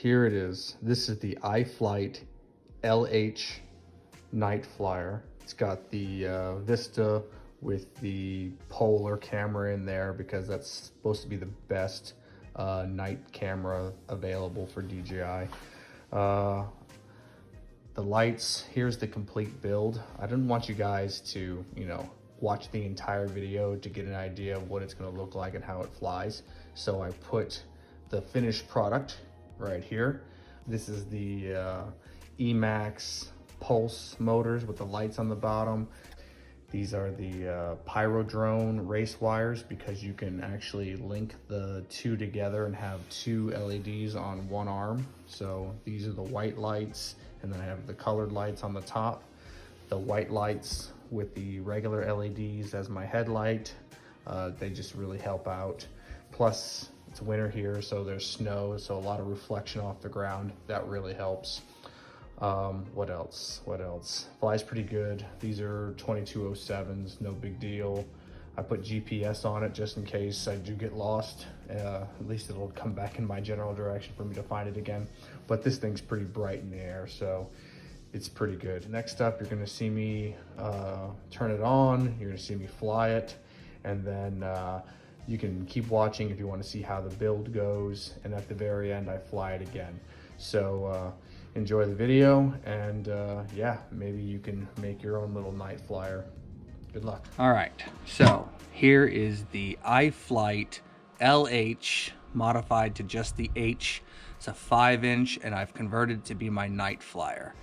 here it is. This is the iFlight LH night flyer. It's got the Vista with the polar camera in there because that's supposed to be the best night camera available for DJI. The lights, here's the complete build. I didn't want you guys to, watch the entire video to get an idea of what it's gonna look like and how it flies. So I put the finished product right here. This is the Emax Pulse motors with the lights on the bottom. These are the Pyro Drone race wires because you can actually link the two together and have two LEDs on one arm. So these are the white lights, and then I have the colored lights on the top. The white lights with the regular LEDs as my headlight. They just really help out. Plus it's winter here, so there's snow, so a lot of reflection off the ground. That really helps. What else? Flies pretty good. These are 2207s, no big deal. I put GPS on it just in case I do get lost. At least it'll come back in my general direction for me to find it again. But this thing's pretty bright in the air, so it's pretty good. Next up, you're gonna see me turn it on. You're gonna see me fly it, and then you can keep watching if you want to see how the build goes. And at the very end, I fly it again. So enjoy the video, and yeah, maybe you can make your own little night flyer. Good luck. All right, so here is the iFlight LH modified to just the H. It's a 5-inch, and I've converted it to be my night flyer.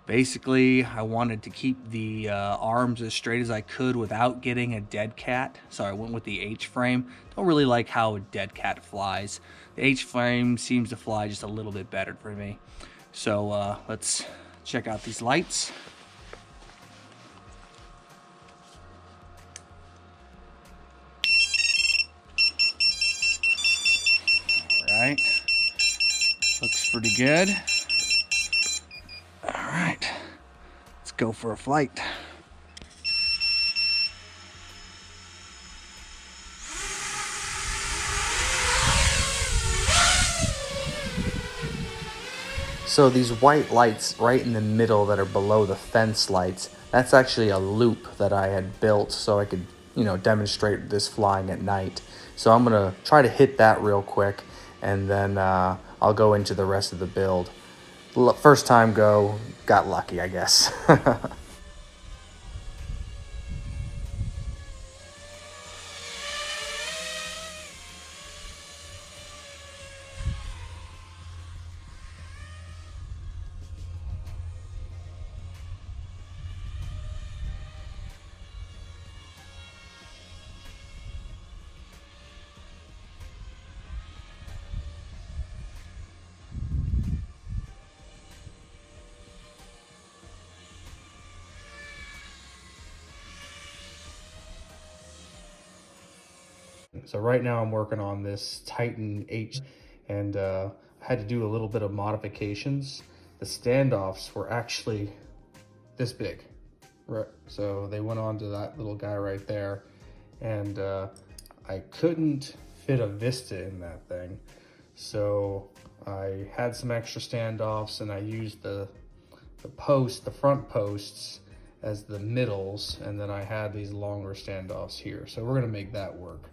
Basically, I wanted to keep the arms as straight as I could without getting a dead cat, so I went with the H frame. Don't really like how a dead cat flies. The H frame seems to fly just a little bit better for me. So let's check out these lights. All right, looks pretty good. All right, let's go for a flight. So these white lights right in the middle that are below the fence lights, that's actually a loop that I had built so I could, demonstrate this flying at night. So I'm gonna try to hit that real quick, and then I'll go into the rest of the build. First time go, got lucky, I guess. So right now I'm working on this Titan H, and I had to do a little bit of modifications. The standoffs were actually this big, right? So they went on to that little guy right there, and I couldn't fit a Vista in that thing. So I had some extra standoffs, and I used the front posts as the middles, and then I had these longer standoffs here. So we're gonna make that work.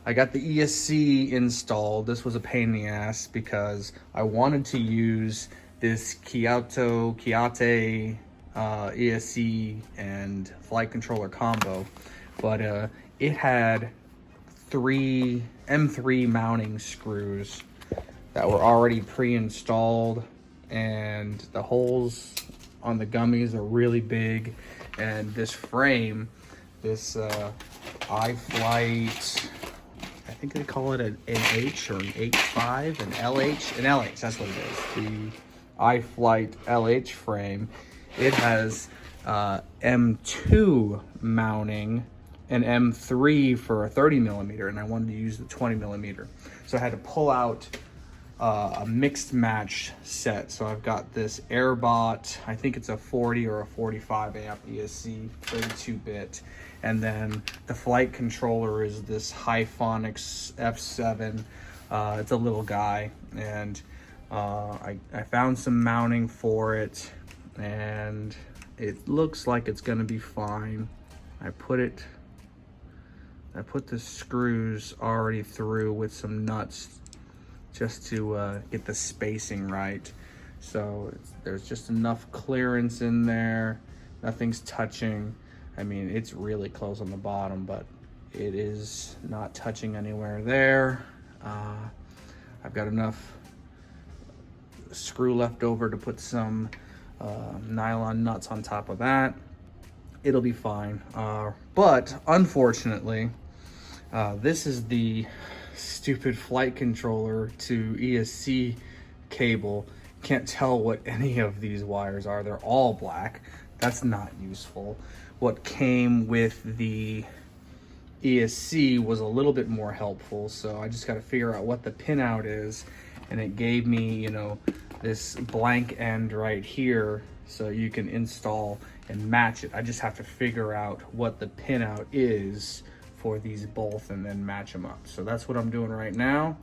I got the ESC installed. This was a pain in the ass because I wanted to use this Kyoto ESC and flight controller combo, but it had 3 M3 mounting screws that were already pre-installed, and the holes on the gummies are really big, and this frame, this iFlight, I think they call it an H or an H5, an LH, that's what it is. The iFlight LH frame, it has M2 mounting and M3 for a 30mm, and I wanted to use the 20mm. So I had to pull out a mixed match set. So I've got this Airbot, I think it's a 40 or a 45 amp ESC 32-bit. And then the flight controller is this Hyphonics F7 It's a little guy, and I found some mounting for it, and it looks like it's gonna be fine. I put the screws already through with some nuts just to get the spacing right. So there's just enough clearance in there. Nothing's touching. I mean, it's really close on the bottom, but it is not touching anywhere there. I've got enough screw left over to put some nylon nuts on top of that. It'll be fine. But unfortunately, this is the stupid flight controller to ESC cable. Can't tell what any of these wires are. They're all black. That's not useful. What came with the ESC was a little bit more helpful, so I just got to figure out what the pinout is, and it gave me, you know, this blank end right here, so you can install and match it. I just have to figure out what the pinout is for these both and then match them up. So that's what I'm doing right now.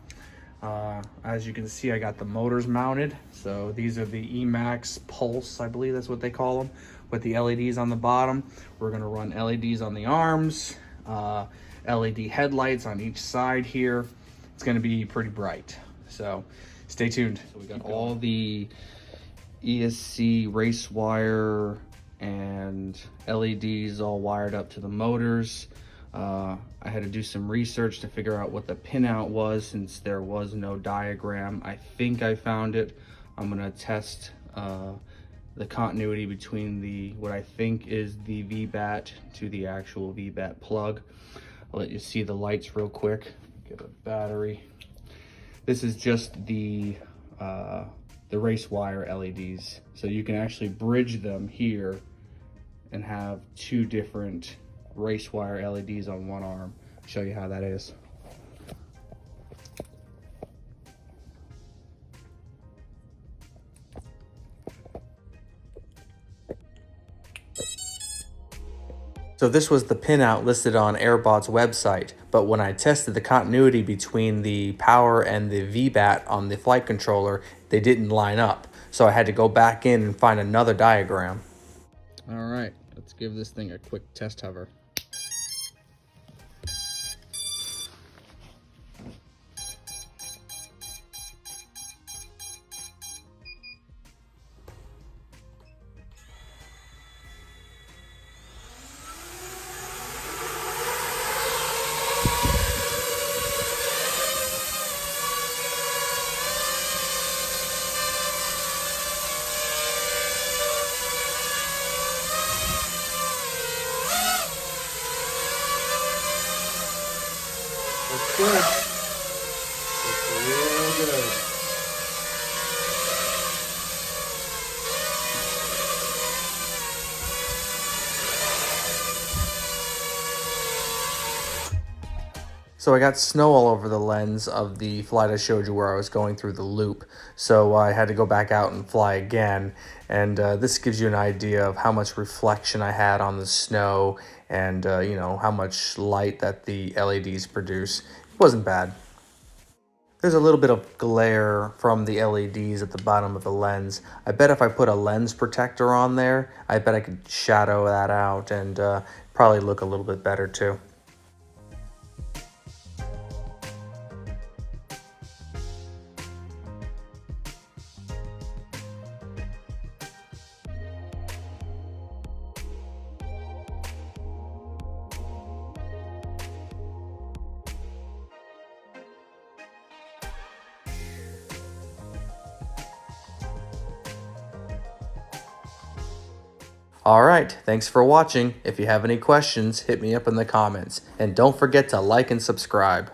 As you can see, I got the motors mounted. So these are the Emax Pulse, I believe that's what they call them, with the LEDs on the bottom. We're gonna run LEDs on the arms, LED headlights on each side here. It's gonna be pretty bright. So stay tuned. So we got all the ESC race wire and LEDs all wired up to the motors. I had to do some research to figure out what the pinout was, since there was no diagram. I think I found it. I'm gonna test the continuity between the what I think is the VBAT to the actual VBAT plug. I'll let you see the lights real quick. Get a battery. This is just the race wire LEDs, so you can actually bridge them here and have two different race wire LEDs on one arm. I'll show you how that is. So this was the pinout listed on Airbot's website, but when I tested the continuity between the power and the VBAT on the flight controller, they didn't line up. So I had to go back in and find another diagram. All right, let's give this thing a quick test hover. Looks good. Looks real good. So I got snow all over the lens of the flight I showed you where I was going through the loop. So I had to go back out and fly again. And this gives you an idea of how much reflection I had on the snow and you know, how much light that the LEDs produce. It wasn't bad. There's a little bit of glare from the LEDs at the bottom of the lens. I bet if I put a lens protector on there, I bet I could shadow that out and probably look a little bit better too. Alright, thanks for watching. If you have any questions, hit me up in the comments. And don't forget to like and subscribe.